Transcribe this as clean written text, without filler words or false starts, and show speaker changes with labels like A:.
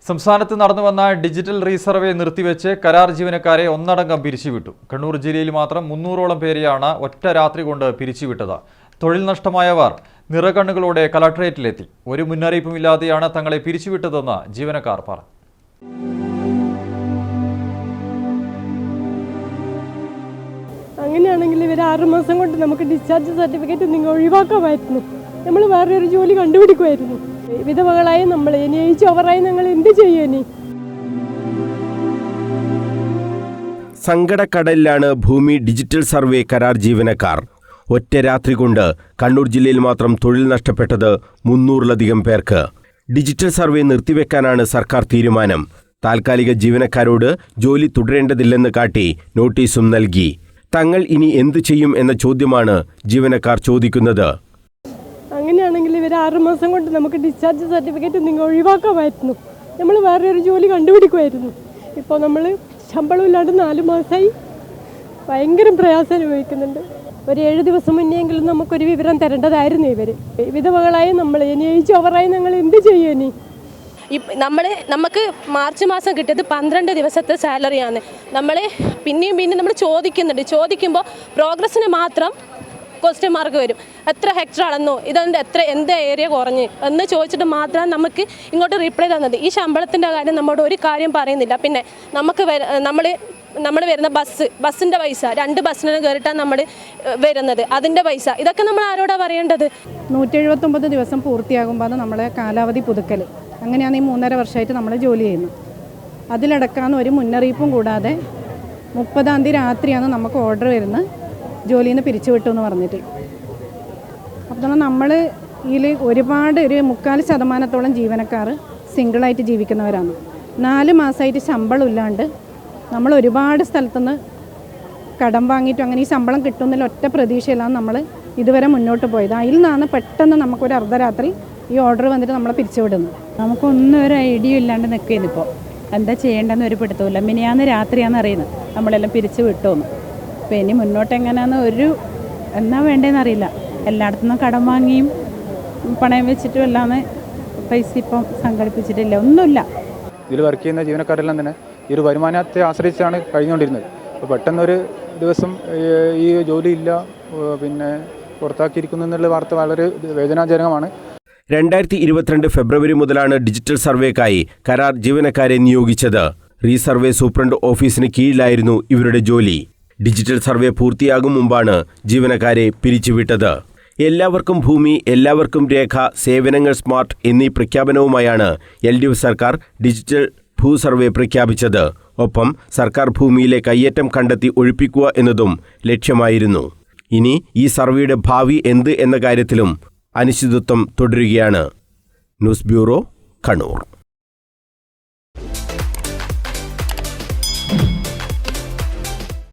A: സംസ്ഥാനത്ത് നടന്നുവന്ന digital resurvey നിർത്തിവെച്ച് കരാർ ജീവനക്കാരെ ഒന്നടങ്കം പിരിച്ചുവിട്ടു. കണ്ണൂർ ജില്ലയിൽ മാത്രം 300ഓളം പേരെയാണ് ഒറ്റ രാത്രി കൊണ്ട് പിരിച്ചുവിട്ടത്. തൊഴിൽ നഷ്ടമായവർ നിറകണ്ണുകളോടെ കളക്ടറേറ്റിലെത്തി. ഒരു മുന്നറിയിപ്പുമില്ലാതെയാണ് തങ്ങളെ പിരിച്ചുവിട്ടതെന്ന് ജീവനക്കാർ പറഞ്ഞു.
B: അങ്ങനെയാണെങ്കിൽ ഇവർ 6 മാസം കൊണ്ട് നമുക്ക് ഡിസ്ചാർജ് സർട്ടിഫിക്കറ്റ് നിങ്ങൾ ഒഴിവാക്കാമായിരുന്നു. നമ്മൾ വേറൊരു ജോലി കണ്ടുപിടിക്കുമായിരുന്നു. വിധവകളായി നമ്മൾ ഇനി ഏജ് ഓവറായി ഞങ്ങൾ എന്ത് ചെയ്യുനി?
C: സങ്കടക്കടലിലാണ് ഭൂമി ഡിജിറ്റൽ സർവേ കരാർ ജീവനക്കാർ. ഒറ്റ രാത്രി കൊണ്ട് കണ്ണൂർ ജില്ലയിൽ മാത്രം തൊഴിൽ നഷ്ടപ്പെട്ടത് 300-ലധികം പേർക്ക്. ഡിജിറ്റൽ സർവേ നിർത്തിവെക്കാനാണ് സർക്കാർ തീരുമാനം. താൽക്കാലിക ജീവനക്കാരോട് ജോലി തുടരേണ്ടതില്ലെന്ന് കാട്ടി നോട്ടീസും നൽകി. തങ്ങൾ ഇനി എന്തു ചെയ്യും എന്ന ചോദ്യമാണ് ജീവനക്കാർ ചോദിക്കുന്നത്.
B: അങ്ങനെയാണെങ്കിൽ ഇവർ 6 മാസം കൊണ്ട് നമുക്ക് ഡിസ്ചാർജ് സർട്ടിഫിക്കറ്റ് നിങ്ങൾ ഒഴിവാക്കാമായിരുന്നു. നമ്മൾ വേറൊരു ജോലി കണ്ടുപിടിക്കുമായിരുന്നു. ഇപ്പോൾ നമ്മൾ ശമ്പളമില്ലാണ്ട് 4 മാസമായി ഭയങ്കര പ്രയാസം അനുഭവിക്കുന്നുണ്ട്. ഒരു 7 ദിവസം മുന്നെയെങ്കിലും നമുക്കൊരു വിവരം തരേണ്ടതായിരുന്നു. ഇവർ വിധവകളായി നമ്മൾ ഇനി ഏജ് ഓവറായി ഞങ്ങൾ എന്ത് ചെയ്യുനി?
D: നമുക്ക് മാർച്ച് മാസം കിട്ടിയത് 12 ദിവസത്തെ സാലറിയാണ്. നമ്മൾ പിന്നെയും നമ്മൾ ചോദിക്കുമ്പോൾ പ്രോഗ്രസ്സിന് മാത്രം ക്വസ്റ്റ്യൻ മാർക്ക് വരും. എത്ര ഹെക്ടർ അളന്നു, ഇതെന്ത് എന്ത് ഏരിയ കുറഞ്ഞ് എന്ന് ചോദിച്ചിട്ട് മാത്രം നമുക്ക് ഇങ്ങോട്ട് റിപ്ലൈ തന്നത്. ഈ ശമ്പളത്തിൻ്റെ കാര്യം നമ്മോട് ഒരു കാര്യം പറയുന്നില്ല. പിന്നെ നമുക്ക് നമ്മൾ വരുന്ന ബസ്സിൻ്റെ പൈസ, 2 ബസ്സിന് കയറിയിട്ടാണ് നമ്മൾ വരുന്നത്, അതിൻ്റെ പൈസ, ഇതൊക്കെ നമ്മൾ ആരോടാണ് പറയേണ്ടത്?
E: 179 ദിവസം പൂർത്തിയാകുമ്പോൾ നമ്മളെ കാലാവധി പുതുക്കൽ. അങ്ങനെയാണ് ഈ 3.5 വർഷമായിട്ട് നമ്മൾ ജോലി ചെയ്യുന്നത്. അതിലടക്കാന്ന് ഒരു മുന്നറിയിപ്പും കൂടാതെ 30-ാം തീയതി രാത്രിയാണ് നമുക്ക് ഓർഡർ വരുന്നത്, ജോലിയിൽ നിന്ന് പിരിച്ചുവിട്ടു എന്ന് പറഞ്ഞിട്ട്. അപ്പോൾ നമ്മൾ ഇതിൽ ഒരുപാട് ഒരു 3/4% ജീവനക്കാർ സിംഗിളായിട്ട് ജീവിക്കുന്നവരാണ്. 4 മാസമായിട്ട് ശമ്പളം ഇല്ലാണ്ട് നമ്മൾ ഒരുപാട് സ്ഥലത്തുനിന്ന് കടം വാങ്ങിയിട്ടും അങ്ങനെ ഈ ശമ്പളം കിട്ടുന്നതിൽ ഒറ്റ പ്രതീക്ഷയിലാണ് നമ്മൾ ഇതുവരെ മുന്നോട്ട് പോയത്. അതിൽ നിന്നാണ് പെട്ടെന്ന് നമുക്കൊരു അർദ്ധരാത്രി ഈ ഓർഡർ വന്നിട്ട് നമ്മളെ പിരിച്ചുവിടുന്നത്.
F: നമുക്കൊന്നും ഒരു ഐഡിയ ഇല്ലാണ്ട് നിൽക്കുന്നു. ഇപ്പോൾ എന്താ ചെയ്യേണ്ടതെന്ന് ഒരു പിടുത്തമില്ല. മിനിയാന്ന് രാത്രിയാണെന്ന് അറിയുന്നത് നമ്മളെല്ലാം പിരിച്ചു വിട്ടോന്ന്. അപ്പോൾ ഇനി മുന്നോട്ട് എങ്ങനെയാണെന്ന് എന്നാ വേണ്ടതെന്ന് അറിയില്ല. എല്ലായിടത്തുനിന്നും കടം വാങ്ങിയും പണയം വെച്ചിട്ടും അല്ലാന്ന് പൈസ ഇപ്പം സംഘടിപ്പിച്ചിട്ടില്ല, ഒന്നുമില്ല.
G: ഇതിൽ വർക്ക് ചെയ്യുന്ന ജീവനക്കാരെല്ലാം തന്നെ ഈ ഒരു വരുമാനത്തെ ആശ്രയിച്ചാണ് കഴിഞ്ഞുകൊണ്ടിരുന്നത്. അപ്പോൾ പെട്ടെന്നൊരു ദിവസം ഈ ജോലിയില്ല, പിന്നെ പുറത്താക്കിയിരിക്കുന്നു എന്നുള്ള വാർത്ത വളരെ വേദനാജനകമാണ്.
C: 2022 ഫെബ്രുവരി മുതലാണ് ഡിജിറ്റൽ സർവേക്കായി കരാർ ജീവനക്കാരെ നിയോഗിച്ചത്. റീസർവേ സൂപ്രണ്ട് ഓഫീസിന് കീഴിലായിരുന്നു ഇവരുടെ ജോലി. ഡിജിറ്റൽ സർവേ പൂർത്തിയാകും മുമ്പാണ് ജീവനക്കാരെ പിരിച്ചുവിട്ടത്. എല്ലാവർക്കും ഭൂമി, എല്ലാവർക്കും രേഖ, സേവനങ്ങൾ സ്മാർട്ട് എന്നീ പ്രഖ്യാപനവുമായാണ് LDF സർക്കാർ ഡിജിറ്റൽ ഭൂസർവേ പ്രഖ്യാപിച്ചത്. ഒപ്പം സർക്കാർ ഭൂമിയിലെ കയ്യേറ്റം കണ്ടെത്തി ഒഴിപ്പിക്കുക എന്നതും ലക്ഷ്യമായിരുന്നു. ഇനി ഈ സർവേയുടെ ഭാവി എന്ത് എന്ന കാര്യത്തിലും അനിശ്ചിതത്വം തുടരുകയാണ്. News bureau, Kannur.